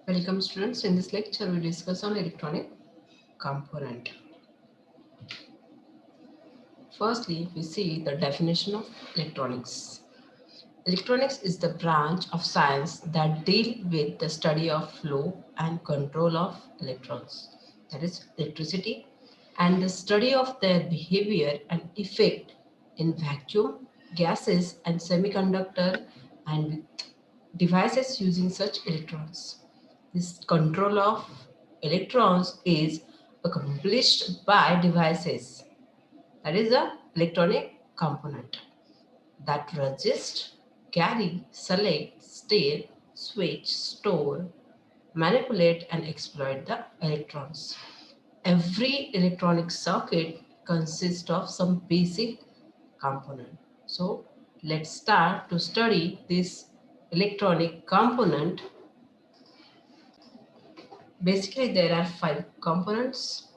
Welcome students. In this lecture we discuss on electronic component. Firstly, we see the definition of electronics. Electronics is the branch of science that deal with the study of flow and control of electrons, that is electricity, and the study of their behavior and effect in vacuum, gases and semiconductor and with devices using such electrons. This control of electrons is accomplished by devices, that is the electronic component that resist, carry, select, steer, switch, store, manipulate and exploit the electrons. Every electronic circuit consists of some basic component. So let's start to study this electronic component. Basically, there are 5 components,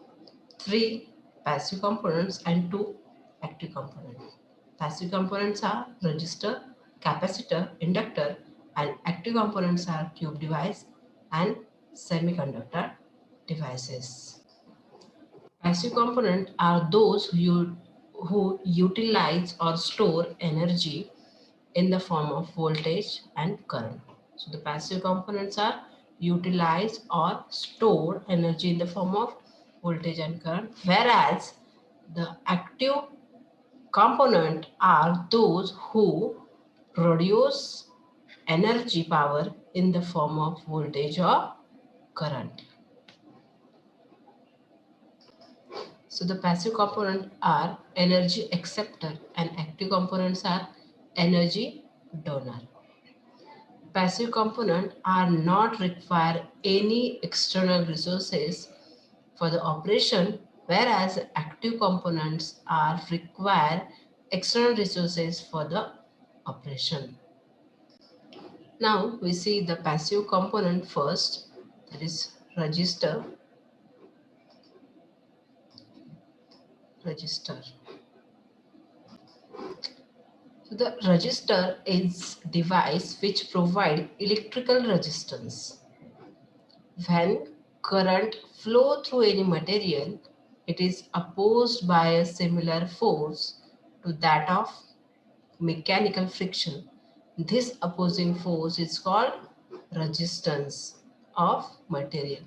3 passive components and 2 active components. Passive components are resistor, capacitor, inductor, and active components are tube device and semiconductor devices. Passive components are those who utilize or store energy in the form of voltage and current. So the passive components are utilize or store energy in the form of voltage and current, whereas the active component are those who produce energy power in the form of voltage or current. So the passive components are energy acceptor and active components are energy donor. Passive components are not require any external resources for the operation, whereas active components are require external resources for the operation. Now we see the passive component first, that is resistor. So the resistor is device which provide electrical resistance. When current flow through any material, it is opposed by a similar force to that of mechanical friction. This opposing force is called resistance of material.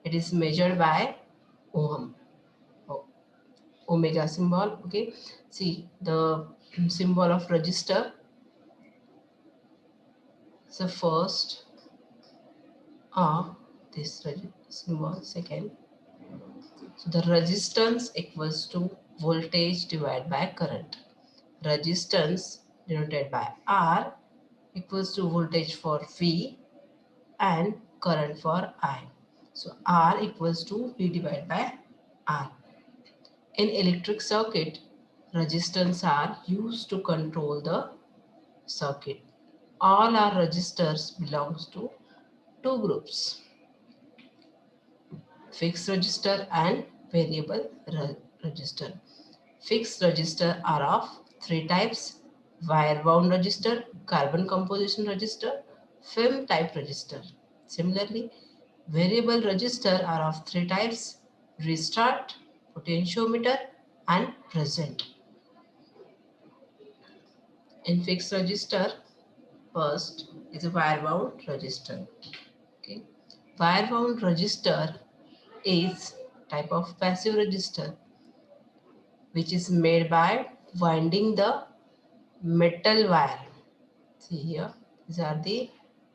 It is measured by ohm, omega symbol. Okay, see the symbol of resistor. So first, this symbol, second. So the resistance equals to voltage divided by current. Resistance denoted by R equals to voltage for V and current for I. So R equals to V divided by R. In electric circuit, resistance are used to control the circuit. All our resistors belongs to two groups: fixed resistor and variable resistor. Fixed resistor are of 3 types: wire wound resistor, carbon composition resistor, film type resistor. Similarly, variable resistor are of 3 types: restart, potentiometer and present. In fixed resistor, first is a wire wound resistor. Okay. Wire wound resistor is type of passive resistor which is made by winding the metal wire. See here, these are the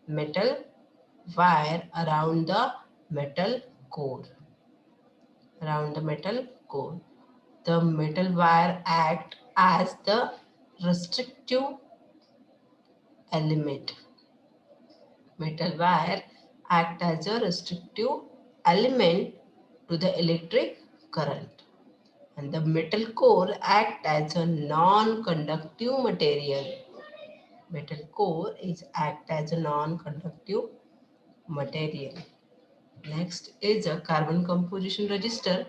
metal wire around the metal core. Around the metal core, the metal wire act as the restrictive element. Metal wire act as a restrictive element to the electric current, and the metal core act as a non-conductive material. Metal core is act as a non-conductive material. Next is a carbon composition resistor.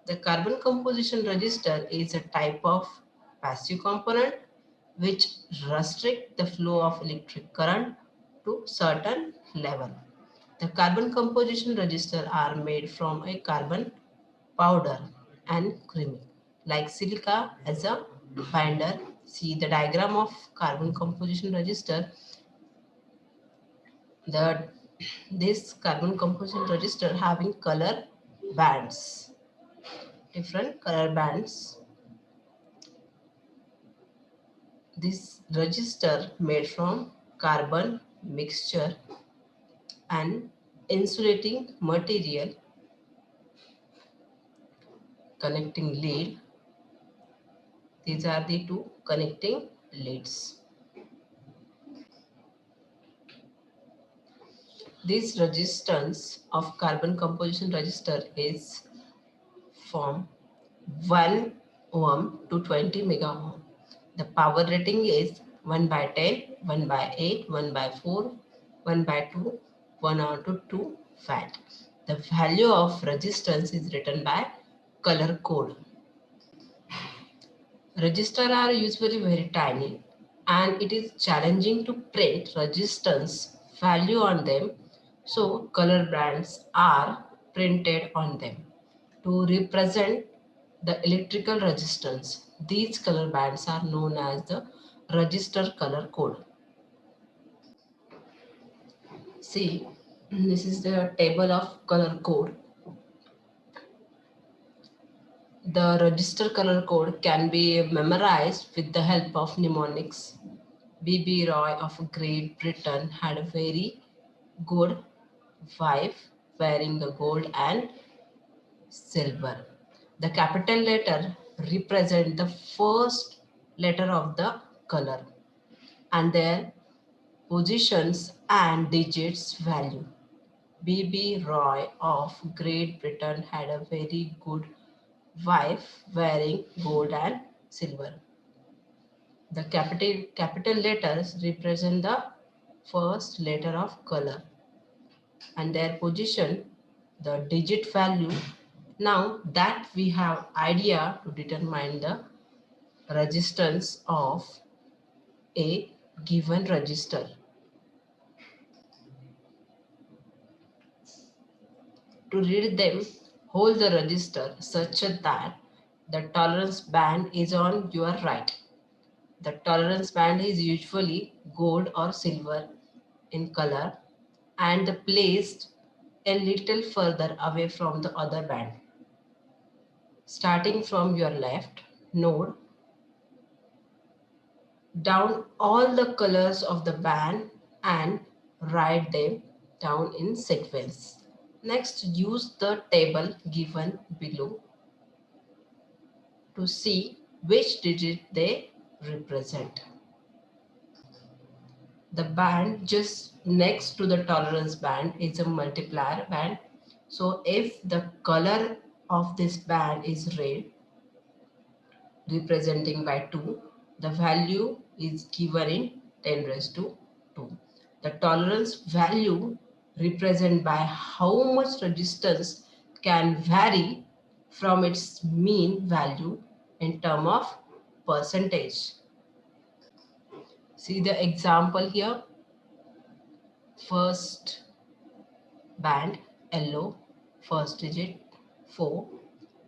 The carbon composition resistor is a type of passive component which restrict the flow of electric current to certain level. The carbon composition resistors are made from a carbon powder and creamy, like silica as a binder. See the diagram of carbon composition resistor. The this carbon composition resistor having color bands, different color bands. This resistor made from carbon mixture and insulating material, connecting lead. These are the two connecting leads. This resistance of carbon composition resistor is from 1 ohm to 20 mega ohm. The power rating is 1 by 10, 1 by 8, 1 by 4, 1 by 2, 1 on to 2 fat. The value of resistance is written by color code. Registers are usually very tiny and it is challenging to print resistance value on them, so color bands are printed on them to represent the electrical resistance. These color bands are known as the register color code. See, this is the table of color code. The register color code can be memorized with the help of mnemonics. B.B. Roy of Great Britain had a very good wife wearing the gold and silver. The capital letter represent the first letter of the color and their positions and digits value. B.B. Roy of Great Britain had a very good wife wearing gold and silver. The capital letters represent the first letter of color and their position, the digit value. Now that we have idea to determine the resistance of a given register. To read them, hold the register such that the tolerance band is on your right. The tolerance band is usually gold or silver in color and placed a little further away from the other band. Starting from your left, note down all the colors of the band and write them down in sequence. Next, use the table given below to see which digit they represent. The band just next to the tolerance band is a multiplier band. So if the color of this band is red, representing by 2, the value is given in 10 raised to 2. The tolerance value represented by how much resistance can vary from its mean value in term of percentage. See the example here. First band yellow, first digit 4,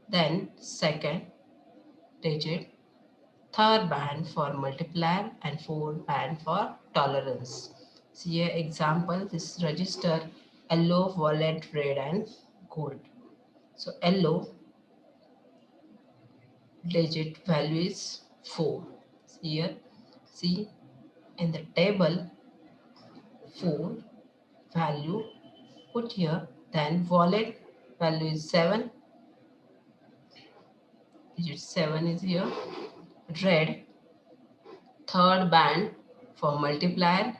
then second digit, third band for multiplier and fourth band for tolerance. See here example, this register yellow, violet, red and gold. So yellow digit value is 4. Here see in the table 4 value put here, then violet value is 7, digit 7 is here, red third band for multiplier.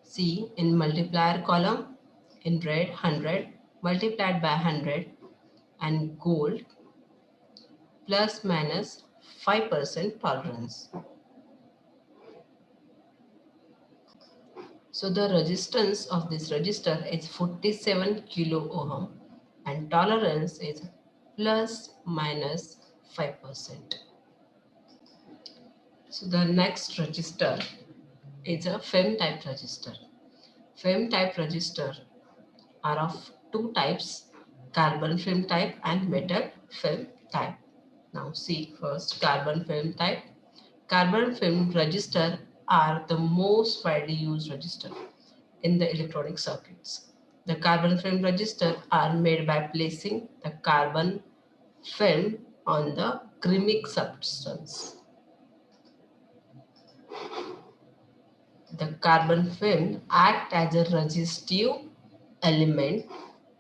See in multiplier column in red 100 multiplied by 100 and gold plus minus 5% tolerance. So the resistance of this resistor is 47 kilo ohm and tolerance is plus minus 5%. So the next resistor is a FEM type resistor. Film type resistor are of two types, carbon film type and metal film type. Now see first carbon film type. Carbon film resistor are the most widely used resistor in the electronic circuits. The carbon film resistor are made by placing the carbon film on the chemic substance. The carbon film act as a resistive element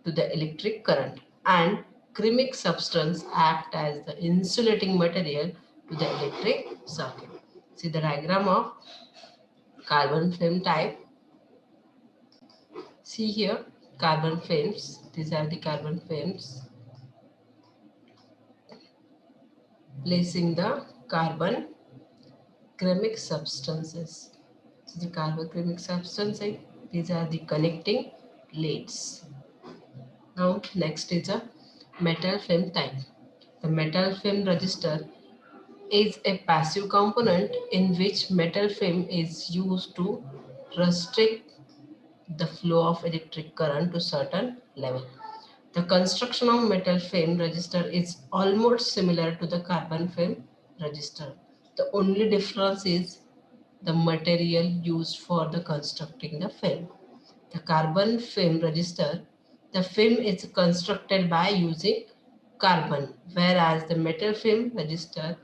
to the electric current and chemic substance act as the insulating material to the electric circuit. See the diagram of carbon film type. See here carbon films. These are the carbon films. Placing the carbon chemic substances. So the carbon chemic substances, these are the connecting plates. Now next is a metal film type. The metal film resistor is a passive component in which metal film is used to restrict the flow of electric current to certain level. The construction of metal film resistor is almost similar to the carbon film resistor. The only difference is the material used for the constructing the film. The carbon film resistor, the film is constructed by using carbon, whereas the metal film resistor,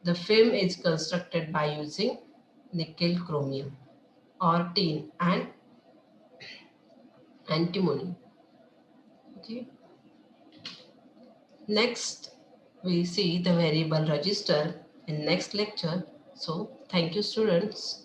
the film is constructed by using nickel chromium or tin and antimony. Okay. Next, we see the variable resistor in next lecture. So, thank you students.